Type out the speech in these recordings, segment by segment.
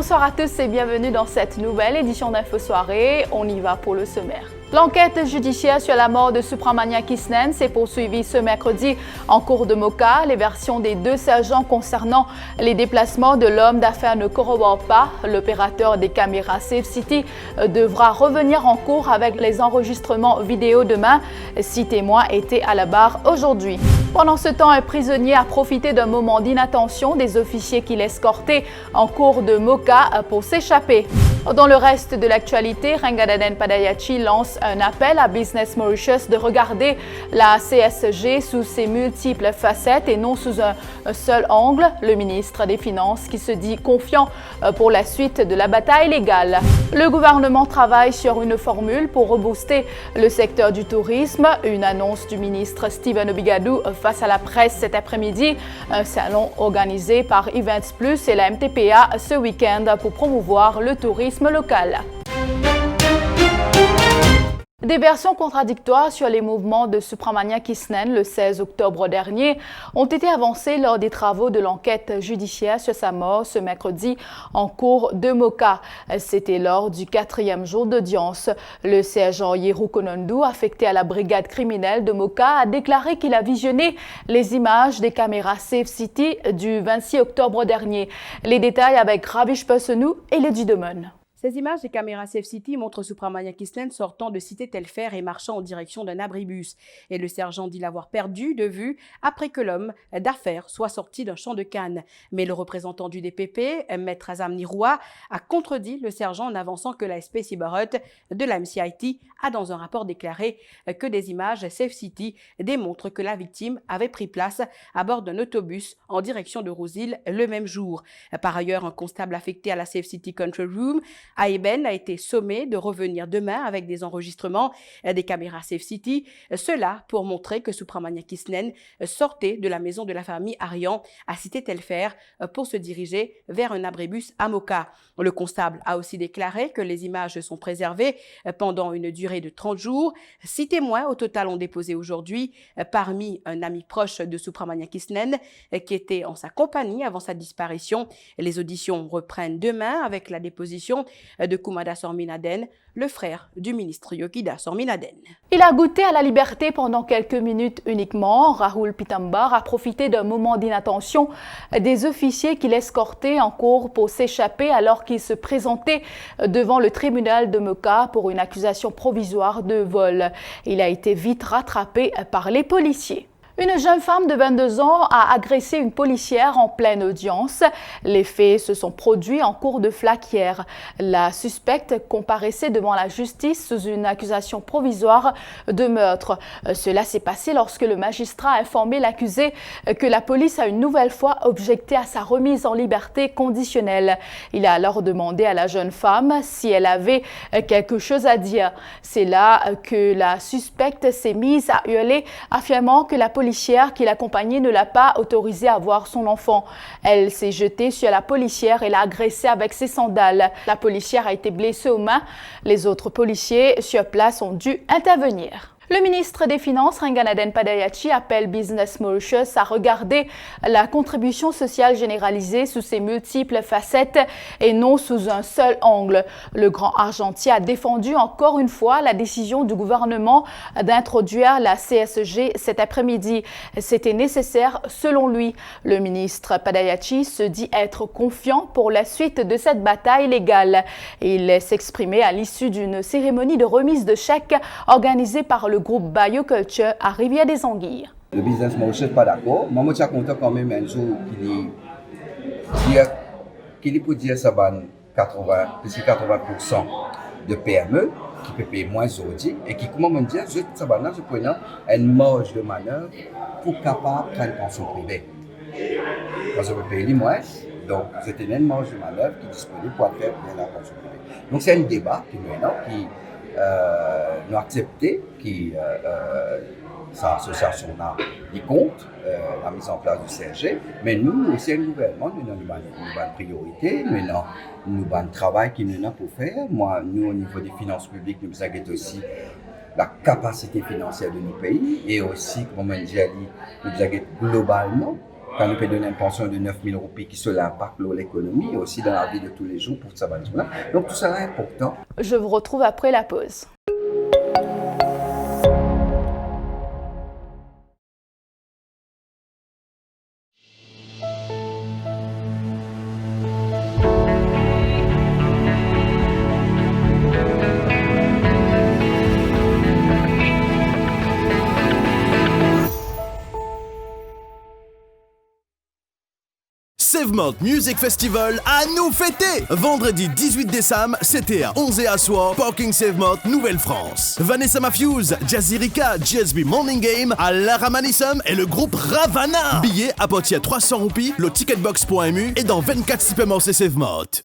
Bonsoir à tous et bienvenue dans cette nouvelle édition d'Info Soirée. On y va pour le sommaire. L'enquête judiciaire sur la mort de Subramania Kisnen s'est poursuivie ce mercredi en cour de Moka. Les versions des deux sergents concernant les déplacements de l'homme d'affaires ne corroborent pas. L'opérateur des caméras Safe City devra revenir en cours avec les enregistrements vidéo demain. 6 témoins étaient à la barre aujourd'hui. Pendant ce temps, un prisonnier a profité d'un moment d'inattention des officiers qui l'escortaient en cour de Moka pour s'échapper. Dans le reste de l'actualité, Ranganaden Padayachi lance un appel à Business Mauritius de regarder la CSG sous ses multiples facettes et non sous un seul angle. Le ministre des Finances qui se dit confiant pour la suite de la bataille légale. Le gouvernement travaille sur une formule pour rebooster le secteur du tourisme. Une annonce du ministre Stephen Obigadou face à la presse cet après-midi. Un salon organisé par Events Plus et la MTPA ce week-end pour promouvoir le tourisme local. Des versions contradictoires sur les mouvements de Subramania Kisnen le 16 octobre dernier ont été avancées lors des travaux de l'enquête judiciaire sur sa mort ce mercredi en cour de Moka. C'était lors du 4e jour d'audience. Le sergent Yeru Konondu, affecté à la brigade criminelle de Moka, a déclaré qu'il a visionné les images des caméras Safe City du 26 octobre dernier. Les détails avec Ravish Personu et Lady Demon. Ces images des caméras Safe City montrent Subramania Kisnen sortant de Cité Telfer et marchant en direction d'un abribus. Et le sergent dit l'avoir perdu de vue après que l'homme d'affaires soit sorti d'un champ de canne. Mais le représentant du DPP, Maître Azam Niroua, a contredit le sergent en avançant que la SP Cyberhut de la MCIT a dans un rapport déclaré que des images Safe City démontrent que la victime avait pris place à bord d'un autobus en direction de Rosehill le même jour. Par ailleurs, un constable affecté à la Safe City Control Room Aeben a été sommé de revenir demain avec des enregistrements des caméras Safe City, cela pour montrer que Subramania Kisnen sortait de la maison de la famille Arian à Cité Telfer pour se diriger vers un abribus à Moka. Le constable a aussi déclaré que les images sont préservées pendant une durée de 30 jours. 6 témoins au total ont déposé aujourd'hui, parmi un ami proche de Subramania Kisnen qui était en sa compagnie avant sa disparition. Les auditions reprennent demain avec la déposition de Kumada Sorminaden, le frère du ministre Yokida Sorminaden. Il a goûté à la liberté pendant quelques minutes uniquement. Rahul Pitambar a profité d'un moment d'inattention des officiers qui l'escortaient en cours pour s'échapper alors qu'il se présentait devant le tribunal de Moka pour une accusation provisoire de vol. Il a été vite rattrapé par les policiers. Une jeune femme de 22 ans a agressé une policière en pleine audience. Les faits se sont produits en cour de Flaquière. La suspecte comparaissait devant la justice sous une accusation provisoire de meurtre. Cela s'est passé lorsque le magistrat a informé l'accusée que la police a une nouvelle fois objecté à sa remise en liberté conditionnelle. Il a alors demandé à la jeune femme si elle avait quelque chose à dire. C'est là que la suspecte s'est mise à hurler, affirmant que la policière qui l'accompagnait ne l'a pas autorisée à voir son enfant. Elle s'est jetée sur la policière et l'a agressée avec ses sandales. La policière a été blessée aux mains. Les autres policiers sur place ont dû intervenir. Le ministre des Finances, Ranganaden Padayachi, appelle Business Mauritius à regarder la contribution sociale généralisée sous ses multiples facettes et non sous un seul angle. Le grand argentier a défendu encore une fois la décision du gouvernement d'introduire la CSG cet après-midi. C'était nécessaire selon lui. Le ministre Padayachi se dit être confiant pour la suite de cette bataille légale. Il s'exprimait à l'issue d'une cérémonie de remise de chèques organisée par le groupe Bioculture à Rivière-des-Anguilles. Le Business Mauritius pas d'accord. Moi, je suis content quand même un jour qu'il peut dire ça va 80% de PME qui peut payer moins aujourd'hui et qui, comment me dire, ça va je prends une marge de manœuvre pour capable de prendre pension privée. Parce que je peux payer moins, donc c'est une marge de manœuvre qui est disponible pour faire la pension privée. Donc c'est un débat qui maintenant qui nous accepté qui sa association a dit compte la mise en place du CSG, mais nous aussi le gouvernement nous avons une priorité, maintenant nous avons un travail qui nous avons pour faire. Moi, nous au niveau des finances publiques, nous avons aussi la capacité financière de nos pays et aussi, comme on dit, nous avons globalement quand nous peut donner une pension de 9 000 roupies qui cela impacte l'économie et aussi dans la vie de tous les jours pour ça. Donc tout ça est important. Je vous retrouve après la pause. Savemount Music Festival à nous fêter! Vendredi 18 décembre, c'était à 11 à soir, Parking Savemount, Nouvelle-France. Vanessa Matthews, Jazzy Rika, GSB Morning Game, Lara Manissum et le groupe Ravana. Billets à partir de 300 roupies, le ticketbox.mu et dans 24 supermarchés Savemount.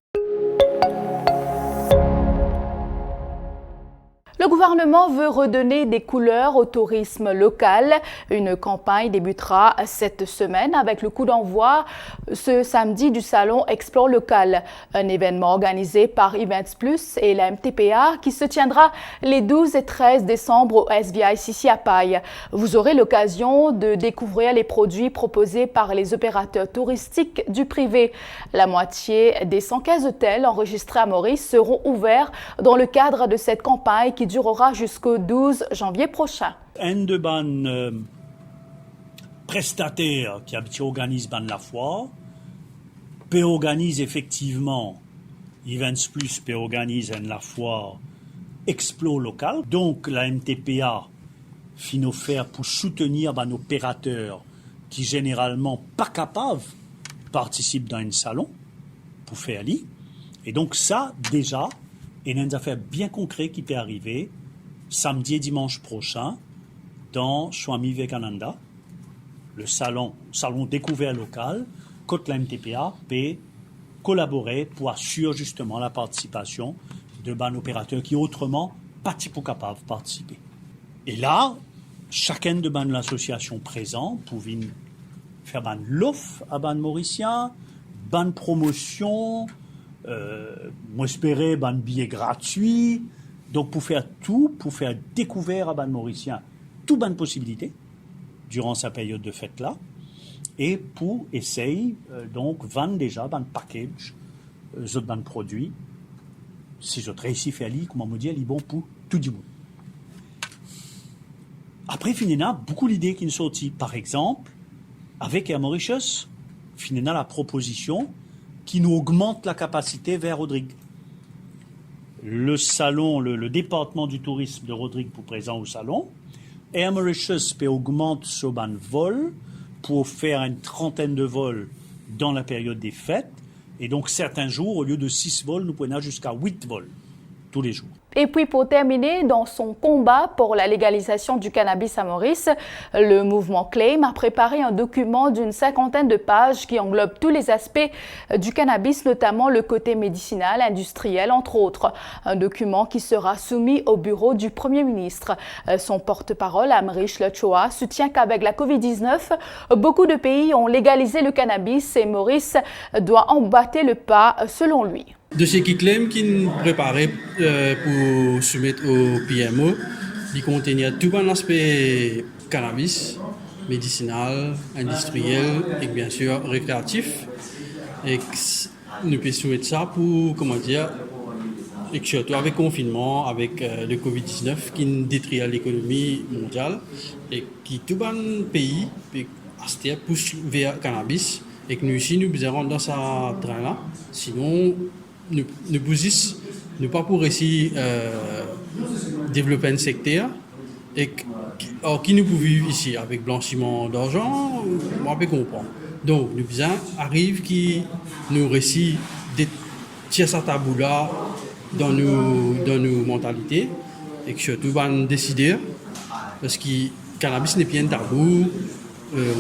Le gouvernement veut redonner des couleurs au tourisme local. Une campagne débutera cette semaine avec le coup d'envoi ce samedi du salon Explore Local, un événement organisé par Events Plus et la MTPA qui se tiendra les 12 et 13 décembre au SVICC à Paille. Vous aurez l'occasion de découvrir les produits proposés par les opérateurs touristiques du privé. La moitié des 115 hôtels enregistrés à Maurice seront ouverts dans le cadre de cette campagne qui durera jusqu'au 12 janvier prochain. Un de ban prestataires qui organise ban la foire, peut organise effectivement Events Plus, peut organise la foire Explo local. Donc la MTPA fin offert pour soutenir un opérateur qui généralement pas capable participe dans un salon pour faire li. Et donc ça déjà est une affaire bien concrète qui peut arriver samedi et dimanche prochain dans Swami Vivekananda, le salon découvert local, côté la MTPA peut collaborer pour assurer justement la participation de ban opérateurs qui autrement pas capable de participer. Et là, chacun de ban l'association présent pouvait faire ban l'offre à ban mauricien, ban promotion, moi espérer ban billet gratuit. Donc, pour faire tout, pour faire découvrir à ban mauricien toute bonne possibilité durant sa période de fête-là, et pour essayer, donc, vendre déjà ban package, ban produits, si je réussis à faire lire, comment me dire, il bon pour tout du monde. Après, finalement, beaucoup d'idées qui nous sortent. Par exemple, avec Air Mauritius, finalement, la proposition qui nous augmente la capacité vers Rodrigue. Le salon, le département du tourisme de Rodrigue pour présent au salon. Air Mauritius peut augmenter ce ban vol pour faire une trentaine de vols dans la période des fêtes. Et donc, certains jours, au lieu de 6 vols, nous pouvons aller jusqu'à 8 vols tous les jours. Et puis pour terminer, dans son combat pour la légalisation du cannabis à Maurice, le mouvement Claim a préparé un document d'une 50aine de pages qui englobe tous les aspects du cannabis, notamment le côté médicinal, industriel, entre autres. Un document qui sera soumis au bureau du Premier ministre. Son porte-parole, Amrish Lechoa, soutient qu'avec la COVID-19, beaucoup de pays ont légalisé le cannabis et Maurice doit emboîter le pas, selon lui. Dossier qui claim qu'il préparait pour soumettre au PMO, il contenait tout un aspect cannabis, médicinal, industriel et bien sûr récréatif. Et nous pouvons soumettre ça pour, comment dire, et surtout avec le confinement, avec le Covid-19 qui détruit l'économie mondiale et qui tout un pays pousse vers le cannabis et que nous ici nous besoin dans ce train-là. Sinon, nous ne pas pour essayer développer un secteur et qui nous peut vivre ici avec blanchiment d'argent, on peut comprendre. Donc nous besoin arrive qui nous réussit de tirer sa tabou là dans nos mentalités et que surtout van décider parce que le cannabis n'est pas un tabou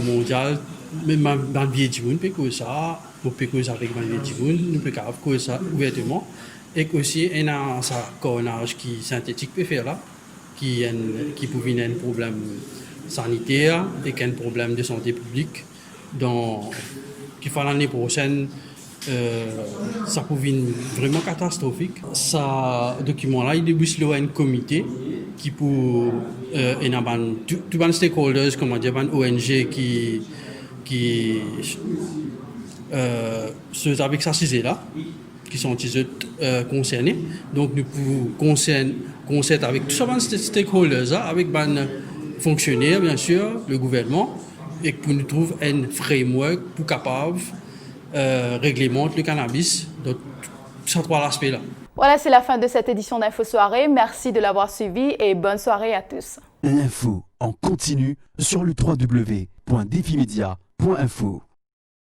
mondial, même dans le vie du monde peut que ça. Nous pouvons causer avec les nous pouvons causer ça ouvertement et aussi il y a un coronage qui synthétique peut faire là qui peut venir un problème sanitaire et un problème de santé publique donc qui fait l'année prochaine ça peut venir vraiment catastrophique. Ce document là il débouche un comité qui peut il y a tout les stakeholders comment dire une ONG qui qui ceux avec sa là qui sont concernés. Donc nous pouvons concert avec tous ces stakeholders, avec les fonctionnaires bien sûr, le gouvernement, et pour nous trouver un framework pour capable réglementer le cannabis dans ces trois aspects-là. Voilà, c'est la fin de cette édition d'Info Soirée. Merci de l'avoir suivi et bonne soirée à tous. L'info en continu sur le www.defimedia.info.